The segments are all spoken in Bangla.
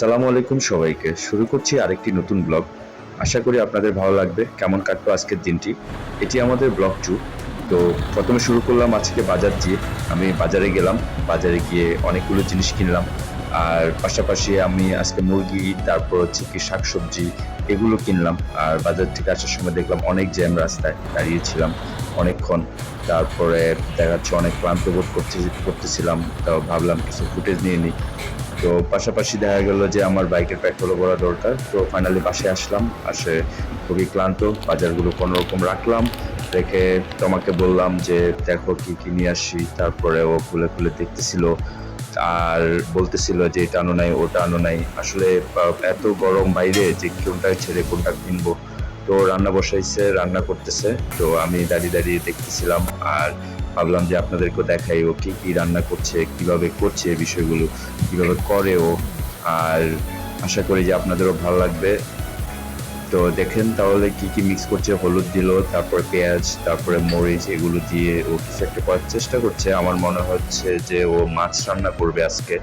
আসসালামু আলাইকুম সবাইকে। শুরু করছি আরেকটি নতুন ব্লগ। আশা করি আপনাদের ভালো লাগবে। কেমন কাটলো আজকের দিনটি? এটি আমাদের ব্লগ 2। তো ১ম এ শুরু করলাম আজকে বাজার দিয়ে। আমি বাজারে গেলাম। বাজারে গিয়ে অনেকগুলো জিনিস কিনলাম। আর পাশাপাশি আমি আজকে মুরগি, তারপর হচ্ছে কি শাকসবজি এগুলো কিনলাম। আর বাজার থেকে আসার সময় দেখলাম অনেক জ্যাম রাস্তায়। দাঁড়িয়েছিলাম অনেকক্ষণ। তারপরে দেখা যাচ্ছে অনেক ক্লান্ত বোধ করতেছিলাম। তাও ভাবলাম কিছু ফুটেজ নিয়ে নিই। তো পাশাপাশি দেখা গেল যে আমার বাইকের পেট্রোলও ভরা দরকার। তো ফাইনালি বাসায় আসলাম। খুবই ক্লান্ত। বাজারগুলো কোনরকম রাখলাম। রেখে তোমাকে বললাম যে, "দেখো কি, কি নিয়ে আসি।" তারপরে ও খুলে, খুলে দেখতেছিল। আর বলতেছিল যে, "এটা আনো নাই, ওটা আনো নাই।" আসলে এত গরম বাইরে যে কোনটা ছেড়ে কোনটা কিনবো। তো রান্না বসাইছে, রান্না করতেছে। তো আমি দাঁড়িয়ে, দাঁড়িয়ে দেখতেছিলাম। আর ভাবলাম যে আপনাদেরকেও দেখাই ও কি, কি রান্না করছে, কিভাবে করছে এই বিষয়গুলো। কিভাবে করে ও। আর আশা করি যে আপনাদেরও ভালো লাগবে। তো দেখেন তাহলে কি কি মিক্স করছে। হলুদ দিল, তারপর পেঁয়াজ, তারপরে মরিচ এগুলো দিয়ে ও কিছু একটা করার চেষ্টা করছে। আমার মনে হচ্ছে যে ও মাছ রান্না করবে আজকে।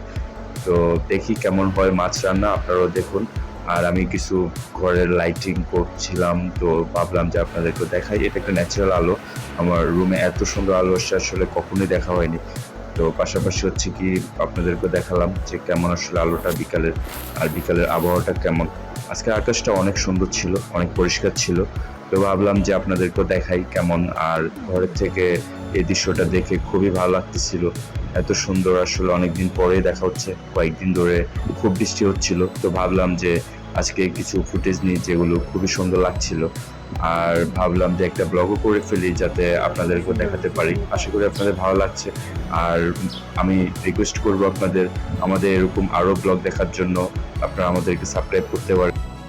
তো দেখি কেমন হয় মাছ রান্না, আপনারাও দেখুন। আর আমি কিছু ঘরের লাইটিং করছিলাম, তো ভাবলাম যে আপনাদেরকে দেখাই। এটা একটা ন্যাচারাল আলো। আমার রুমে এত সুন্দর আলো আসছে আসলে কখনোই দেখা হয়নি। তো পাশাপাশি হচ্ছে কি আপনাদেরকে দেখালাম যে কেমন আসলে আলোটা বিকালের। আর বিকালের আবহাওয়াটা কেমন। আজকের আকাশটা অনেক সুন্দর ছিল, অনেক পরিষ্কার ছিল। তো ভাবলাম যে আপনাদেরকেও দেখাই কেমন। আর ঘরের থেকে এই দৃশ্যটা দেখে খুবই ভালো লাগতেছিল। এত সুন্দর আসলে অনেকদিন পরেই দেখা হচ্ছে। কয়েকদিন ধরে খুব বৃষ্টি হচ্ছিল। তো ভাবলাম যে আজকে কিছু ফুটেজ নিই যেগুলো খুবই সুন্দর লাগছিল। আর ভাবলাম যে একটা ব্লগও করে ফেলি যাতে আপনাদেরকেও দেখাতে পারি। আশা করি আপনাদের ভালো লাগছে। আর আমি রিকোয়েস্ট করব আপনাদের আমাদের এরকম আরও ব্লগ দেখার জন্য আপনারা আমাদেরকে সাবস্ক্রাইব করতে পারেন।